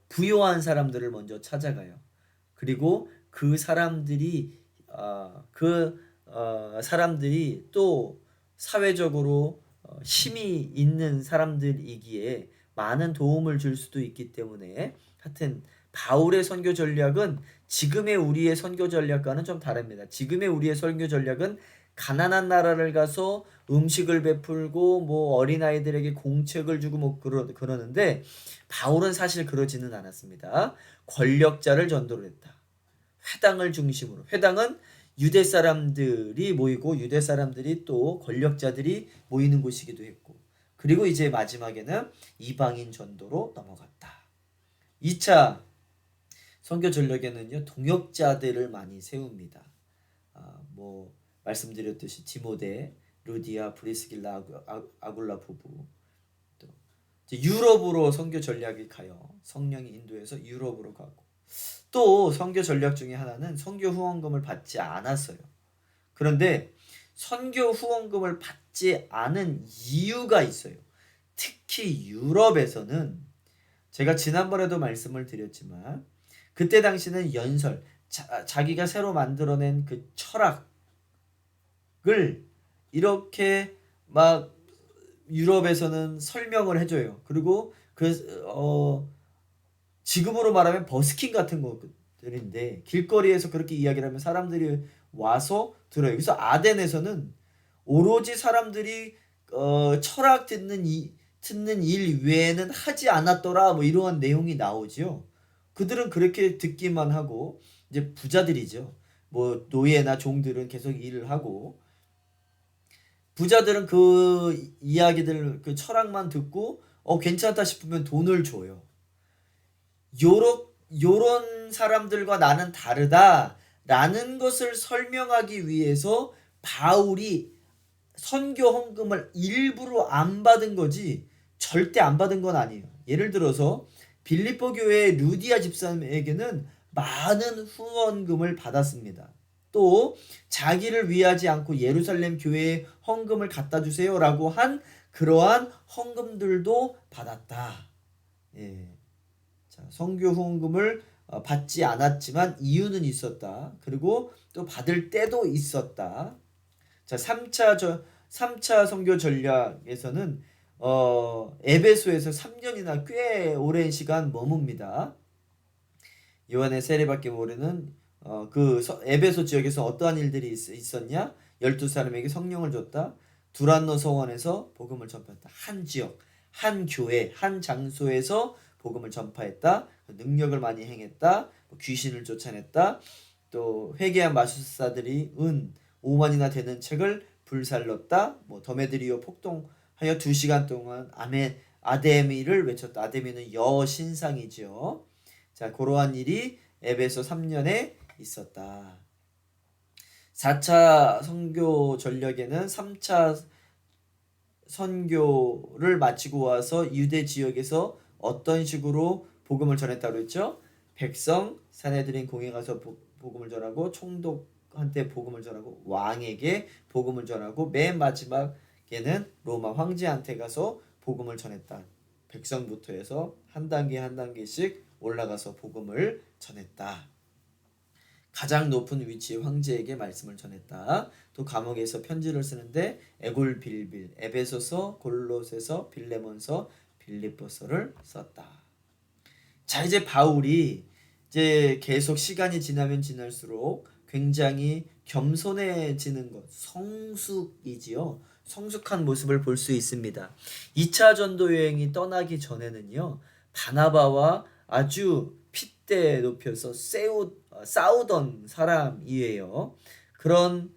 부유한 사람들을 먼저 찾아가요. 그리고 그 사람들이 사람들이 또 사회적으로 힘이 있는 사람들이기에 많은 도움을 줄 수도 있기 때문에 하여튼 바울의 선교 전략은 지금의 우리의 선교 전략과는 좀 다릅니다. 지금의 우리의 선교 전략은 가난한 나라를 가서 음식을 베풀고 뭐 어린아이들에게 공책을 주고 뭐 그러는데 바울은 사실 그러지는 않았습니다. 권력자를 전도를 했다. 회당을 중심으로. 회당은 유대 사람들이 모이고 유대 사람들이 또 권력자들이 모이는 곳이기도 했고 그리고 이제 마지막에는 이방인 전도로 넘어갔다. 2차 선교 전략에는요 동역자들을 많이 세웁니다. 뭐 말씀드렸듯이 디모데, 루디아, 브리스길라, 아굴라 부부 또 유럽으로 선교 전략이 가요. 성령이 인도해서 유럽으로 가고 또 선교 전략 중에 하나는 선교 후원금을 받지 않았어요. 그런데 선교 후원금을 받지 않은 이유가 있어요. 특히 유럽에서는 제가 지난번에도 말씀을 드렸지만 그때 당시는 연설, 자기가 새로 만들어낸 그 철학을 이렇게 막 유럽에서는 설명을 해줘요. 그리고 지금으로 말하면 버스킹 같은 것들인데 길거리에서 그렇게 이야기를 하면 사람들이 와서 들어요. 그래서 아덴에서는 오로지 사람들이 철학 듣는 일 외에는 하지 않았더라 뭐 이러한 내용이 나오지요. 그들은 그렇게 듣기만 하고 이제 부자들이죠. 뭐 노예나 종들은 계속 일을 하고 부자들은 그 이야기들 그 철학만 듣고 괜찮다 싶으면 돈을 줘요. 요런 사람들과 나는 다르다라는 것을 설명하기 위해서 바울이 선교 헌금을 일부러 안 받은 거지 절대 안 받은 건 아니에요. 예를 들어서 빌립보 교회의 루디아 집사에게는 많은 후원금을 받았습니다. 또 자기를 위하지 않고 예루살렘 교회에 헌금을 갖다 주세요라고 한 그러한 헌금들도 받았다. 예. 자, 선교 후원금을 받지 않았지만 이유는 있었다. 그리고 또 받을 때도 있었다. 자, 3차 선교 전략에서는 에베소에서 3년이나 꽤 오랜 시간 머뭅니다. 요한의 세례받기 모르는 그 에베소 지역에서 어떠한 일들이 있었냐? 12사람에게 성령을 줬다. 두란노 서원에서 복음을 전파했다. 한 지역, 한 교회, 한 장소에서 복음을 전파했다. 능력을 많이 행했다. 귀신을 쫓아냈다. 또 회개한 마술사들이 은 5만이나 되는 책을 불살렀다. 뭐 더메드리오 폭동하여 2시간 동안 아데미를 외쳤다. 아데미는 여신상이죠. 자, 그러한 일이 에베소 3년에 있었다. 4차 선교 전략에는 3차 선교를 마치고 와서 유대 지역에서 어떤 식으로 복음을 전했다고 했죠? 백성 사내들인 공에 가서 복음을 전하고 총독한테 복음을 전하고 왕에게 복음을 전하고 맨 마지막에는 로마 황제한테 가서 복음을 전했다. 백성부터 해서 한 단계 한 단계씩 올라가서 복음을 전했다. 가장 높은 위치의 황제에게 말씀을 전했다. 또 감옥에서 편지를 쓰는데 에골빌빌, 에베소서, 골로새서, 빌레몬서, 빌립보서를 썼다. 자, 이제 바울이 이제 계속 시간이 지나면 지날수록 굉장히 겸손해지는 것, 성숙이지요. 성숙한 모습을 볼 수 있습니다. 2차 전도 여행이 떠나기 전에는요. 바나바와 아주 핏대 높여서 싸우던 사람이에요. 그런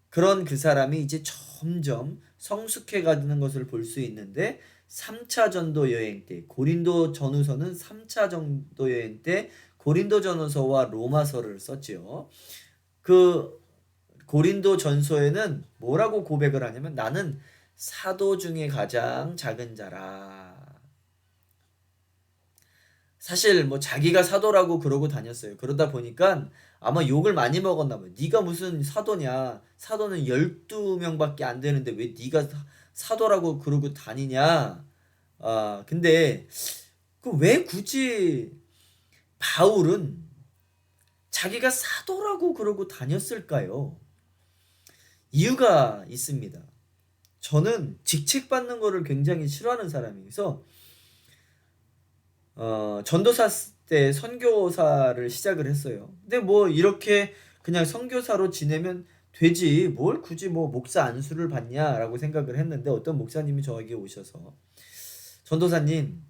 그 사람이 이제 점점 성숙해 가는 것을 볼 수 있는데 3차 전도 여행 때 고린도 전후서는 3차 전도 여행 때 고린도 전후서와 로마서를 썼지요. 그 고린도 전서에는 뭐라고 고백을 하냐면 나는 사도 중에 가장 작은 자라. 사실 뭐 자기가 사도라고 그러고 다녔어요. 그러다 보니까 아마 욕을 많이 먹었나 봐요. 네가 무슨 사도냐? 사도는 12명밖에 안 되는데 왜 네가 사도라고 그러고 다니냐? 근데 그 왜 굳이 바울은 자기가 사도라고 그러고 다녔을까요? 이유가 있습니다. 저는 직책받는 거를 굉장히 싫어하는 사람이어서 전도사 때 선교사를 시작을 했어요. 근데 뭐 이렇게 그냥 선교사로 지내면 되지 뭘 굳이 뭐 목사 안수를 받냐라고 생각을 했는데 어떤 목사님이 저에게 오셔서 전도사님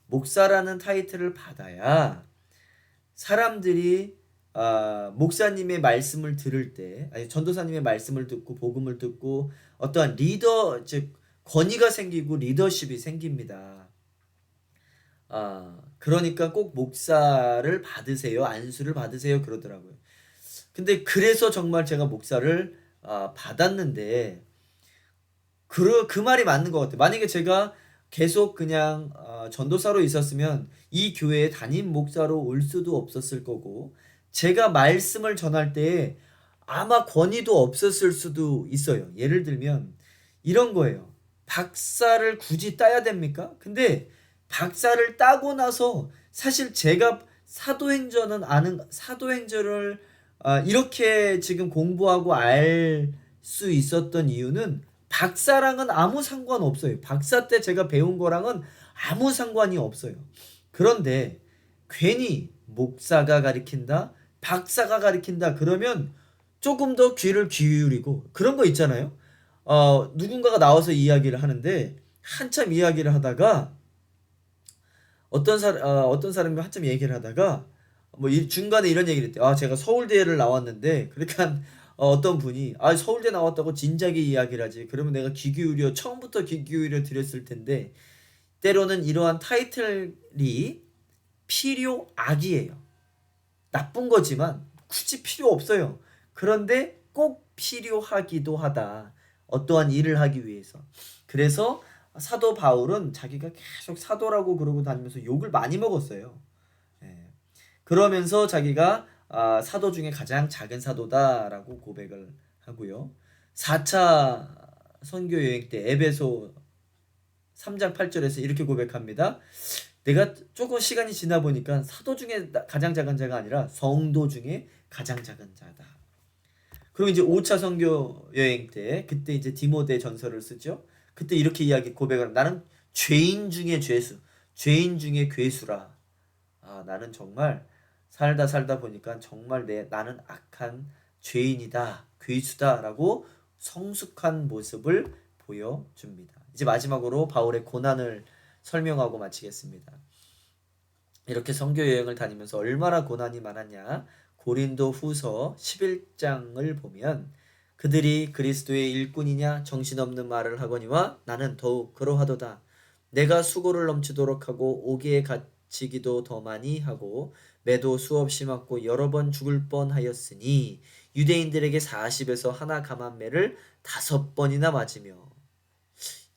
목사라는 타이틀을 받아야 사람들이 목사님의 말씀을 들을 때 아니 전도사님의 말씀을 듣고 복음을 듣고 어떠한 리더 즉 권위가 생기고 리더십이 생깁니다. 그러니까 꼭 목사를 받으세요. 안수를 받으세요. 그러더라고요. 근데 그래서 정말 제가 목사를 받았는데 그 말이 맞는 것 같아요. 만약에 제가 계속 그냥 전도사로 있었으면 이 교회에 담임 목사로 올 수도 없었을 거고 제가 말씀을 전할 때 아마 권위도 없었을 수도 있어요. 예를 들면 이런 거예요. 박사를 굳이 따야 됩니까? 근데 박사를 따고 나서 사실 제가 사도행전을 이렇게 지금 공부하고 알 수 있었던 이유는 박사랑은 아무 상관없어요. 박사 때 제가 배운 거랑은 아무 상관이 없어요. 그런데 괜히 목사가 가르친다, 박사가 가르친다 그러면 조금 더 귀를 기울이고 그런 거 있잖아요. 누군가가 나와서 이야기를 하는데 한참 이야기를 하다가 어떤 사람이 한참 얘기를 하다가 뭐 중간에 이런 얘기를 했대요. 제가 서울대를 나왔는데 그러니까 어떤 분이 서울대 나왔다고 진작에 이야기를 하지. 그러면 내가 처음부터 귀 기울여 드렸을 텐데 때로는 이러한 타이틀이 필요악이에요. 나쁜 거지만 굳이 필요 없어요. 그런데 꼭 필요하기도 하다. 어떠한 일을 하기 위해서. 그래서 사도 바울은 자기가 계속 사도라고 그러고 다니면서 욕을 많이 먹었어요. 예. 그러면서 자기가 사도 중에 가장 작은 사도다라고 고백을 하고요. 4차 선교 여행 때 에베소 3장 8절에서 이렇게 고백합니다. 내가 조금 시간이 지나 보니까 사도 중에 가장 작은 자가 아니라 성도 중에 가장 작은 자다. 그리고 이제 5차 선교 여행 때 그때 이제 디모데 전서를 쓰죠. 그때 이렇게 고백을 나는 죄인 중에 죄수, 죄인 중에 괴수라. 나는 정말 살다 보니까 정말 나는 악한 죄인이다, 괴수다라고 성숙한 모습을 보여줍니다. 이제 마지막으로 바울의 고난을 설명하고 마치겠습니다. 이렇게 선교 여행을 다니면서 얼마나 고난이 많았냐. 고린도 후서 11장을 보면 그들이 그리스도의 일꾼이냐 정신없는 말을 하거니와 나는 더욱 그러하도다. 내가 수고를 넘치도록 하고 옥에 갇히기도 더 많이 하고 매도 수없이 맞고 여러 번 죽을 뻔하였으니 유대인들에게 40에서 하나 감한매를 5번이나 맞으며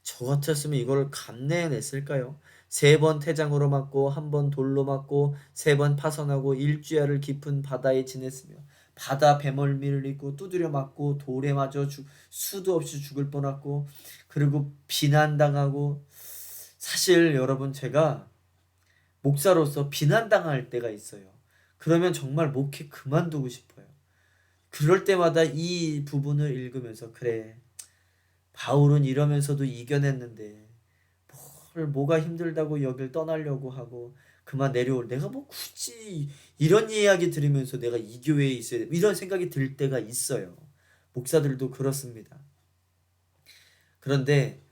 저 같았으면 이걸 감내해냈을까요? 3번 태장으로 맞고 1번 돌로 맞고 3번 파선하고 일주야를 깊은 바다에 지냈으며 바다 배멀미를 입고 두드려 맞고 돌에 맞아 수도 없이 죽을 뻔했고 그리고 비난당하고 사실 여러분 제가 목사로서 비난당할 때가 있어요. 그러면 정말 목회 그만두고 싶어요. 그럴 때마다 이 부분을 읽으면서 그래 바울은 이러면서도 이겨냈는데 뭐가 힘들다고 여길 떠나려고 하고 그만 내려올 내가 뭐 굳이 이런 이야기 들으면서 내가 이 교회에 있어야 돼 이런 생각이 들 때가 있어요. 목사들도 그렇습니다. 그런데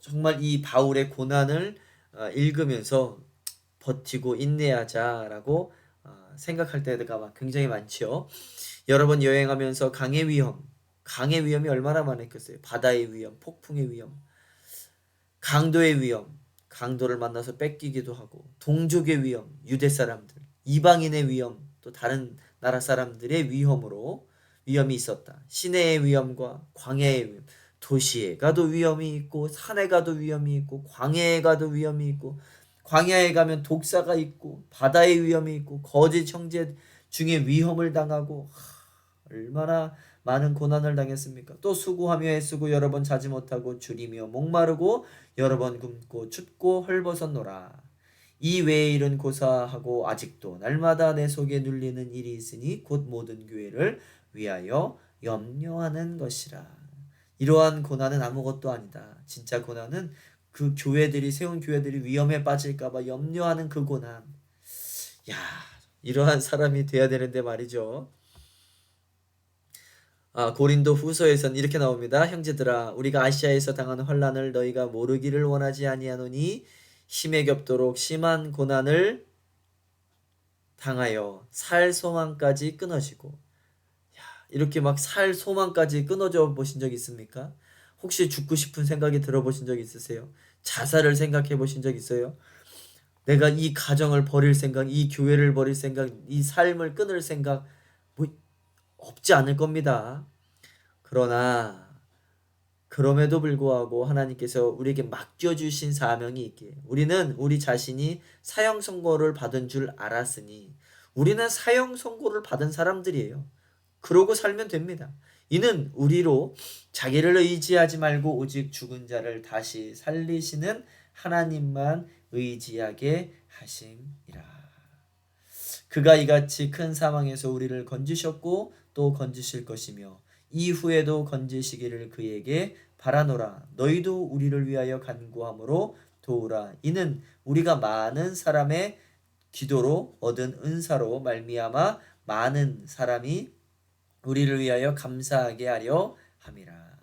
정말 이 바울의 고난을 읽으면서 버티고 인내하자라고 생각할 때가 굉장히 많지요. 여러분 여행하면서 강의 위험이 얼마나 많았겠어요. 바다의 위험, 폭풍의 위험, 강도의 위험, 강도를 만나서 뺏기기도 하고 동족의 위험, 유대 사람들, 이방인의 위험, 또 다른 나라 사람들의 위험이 있었다. 시내의 위험과 광야의 위험, 도시에 가도 위험이 있고 산에 가도 위험이 있고 광야에 가도 위험이 있고 광야에 가면 독사가 있고 바다의 위험이 있고 거짓 형제 중에 위험을 당하고 얼마나 많은 고난을 당했습니까? 또 수고하며 애쓰고 여러 번 자지 못하고 줄이며 목마르고 여러 번 굶고 춥고 헐벗었노라. 이 외의 일은 고사하고 아직도 날마다 내 속에 눌리는 일이 있으니 곧 모든 교회를 위하여 염려하는 것이라. 이러한 고난은 아무것도 아니다. 진짜 고난은 그 세운 교회들이 위험에 빠질까봐 염려하는 그 고난. 야, 이러한 사람이 돼야 되는데 말이죠. 고린도 후서에선 이렇게 나옵니다. 형제들아 우리가 아시아에서 당하는 환난을 너희가 모르기를 원하지 아니하노니 힘에 겹도록 심한 고난을 당하여 살 소망까지 끊어지고 이렇게 막 살 소망까지 끊어져 보신 적 있습니까? 혹시 죽고 싶은 생각이 들어보신 적 있으세요? 자살을 생각해 보신 적 있어요? 내가 이 가정을 버릴 생각, 이 교회를 버릴 생각, 이 삶을 끊을 생각 뭐 없지 않을 겁니다. 그러나 그럼에도 불구하고 하나님께서 우리에게 맡겨주신 사명이 있기에 우리는 우리 자신이 사형 선고를 받은 줄 알았으니 우리는 사형 선고를 받은 사람들이에요. 그러고 살면 됩니다. 이는 우리로 자기를 의지하지 말고 오직 죽은 자를 다시 살리시는 하나님만 의지하게 하심이라. 그가 이같이 큰 사망에서 우리를 건지셨고 또 건지실 것이며 이후에도 건지시기를 그에게 바라노라. 너희도 우리를 위하여 간구함으로 도우라. 이는 우리가 많은 사람의 기도로 얻은 은사로 말미암아 많은 사람이 우리를 위하여 감사하게 하려 함이라.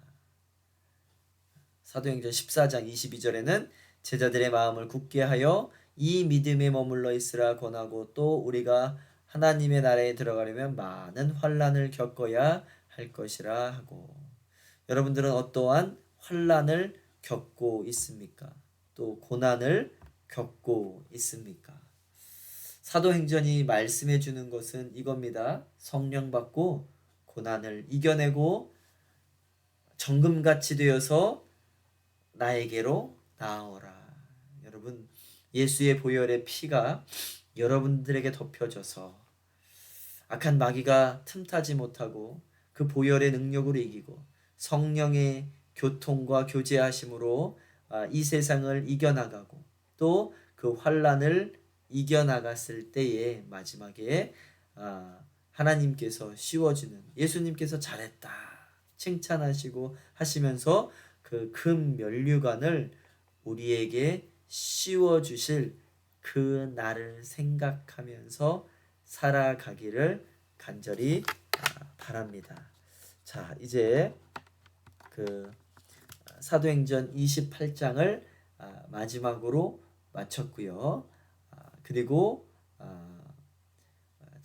사도행전 14장 22절에는 제자들의 마음을 굳게 하여 이 믿음에 머물러 있으라 권하고, 또 우리가 하나님의 나라에 들어가려면 많은 환난을 겪어야 할 것이라 하고. 여러분들은 어떠한 환난을 겪고 있습니까? 또 고난을 겪고 있습니까? 사도행전이 말씀해 주는 것은 이겁니다. 성령 받고 고난을 이겨내고 정금같이 되어서 나에게로 나아오라. 여러분, 예수의 보혈의 피가 여러분들에게 덮여져서 악한 마귀가 틈타지 못하고 그 보혈의 능력으로 이기고 성령의 교통과 교제하심으로 이 세상을 이겨나가고 또 그 환난을 이겨나갔을 때에 마지막에 하나님께서 씌워주는, 예수님께서 잘했다 칭찬하시고 하시면서 그 금 면류관을 우리에게 씌워주실 그 날을 생각하면서 살아가기를 간절히 바랍니다. 자, 이제 그 사도행전 28장을 마지막으로 마쳤고요. 그리고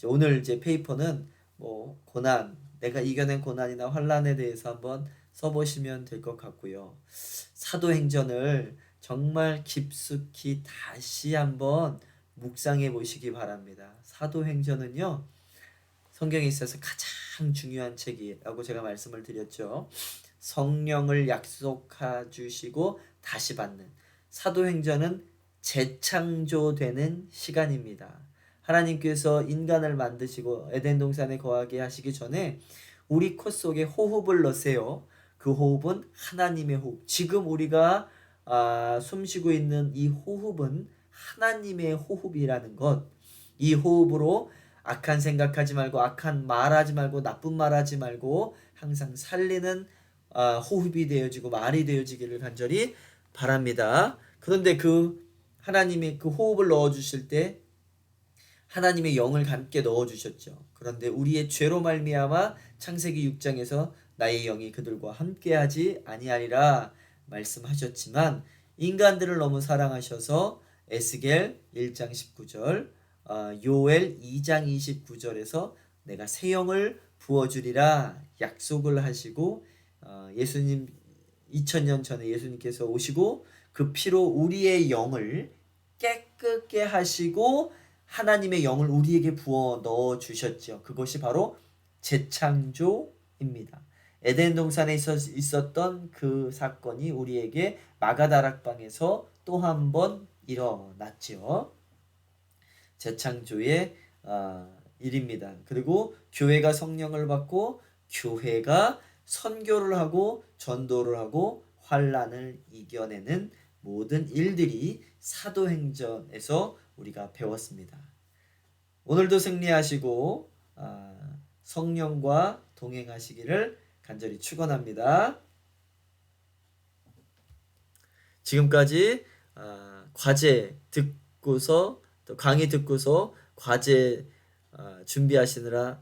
오늘 이제 페이퍼는 뭐 고난, 내가 이겨낸 고난이나 환난에 대해서 한번 써보시면 될 것 같고요. 사도행전을 정말 깊숙이 다시 한번 묵상해 보시기 바랍니다. 사도행전은요, 성경에 있어서 가장 중요한 책이라고 제가 말씀을 드렸죠. 성령을 약속해 주시고 다시 받는, 사도행전은 재창조되는 시간입니다. 하나님께서 인간을 만드시고 에덴 동산에 거하게 하시기 전에 우리 코 속에 호흡을 넣으세요. 그 호흡은 하나님의 호흡. 지금 우리가 숨쉬고 있는 이 호흡은 하나님의 호흡이라는 것. 이 호흡으로 악한 생각하지 말고, 악한 말하지 말고, 나쁜 말하지 말고 항상 살리는 호흡이 되어지고 말이 되어지기를 간절히 바랍니다. 그런데 그 하나님의 그 호흡을 넣어주실 때 하나님의 영을 함께 넣어주셨죠. 그런데 우리의 죄로 말미암아 창세기 6장에서 나의 영이 그들과 함께하지 아니하리라 말씀하셨지만, 인간들을 너무 사랑하셔서 에스겔 1장 19절, 요엘 2장 29절에서 내가 새 영을 부어주리라 약속을 하시고, 예수님 2000년 전에 예수님께서 오시고 그 피로 우리의 영을 깨끗게 하시고 하나님의 영을 우리에게 부어 넣어 주셨죠. 그것이 바로 재창조입니다. 에덴 동산에 있었던 그 사건이 우리에게 마가다락방에서 또 한 번 일어났죠. 재창조의 일입니다. 그리고 교회가 성령을 받고 교회가 선교를 하고 전도를 하고 환난을 이겨내는 모든 일들이 사도행전에서 우리가 배웠습니다. 오늘도 승리하시고 성령과 동행하시기를 간절히 축원합니다. 지금까지 과제 듣고서 또 강의 듣고서 과제 준비하시느라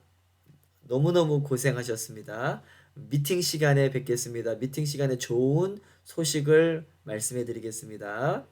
너무너무 고생하셨습니다. 미팅 시간에 뵙겠습니다. 미팅 시간에 좋은 소식을 말씀해 드리겠습니다.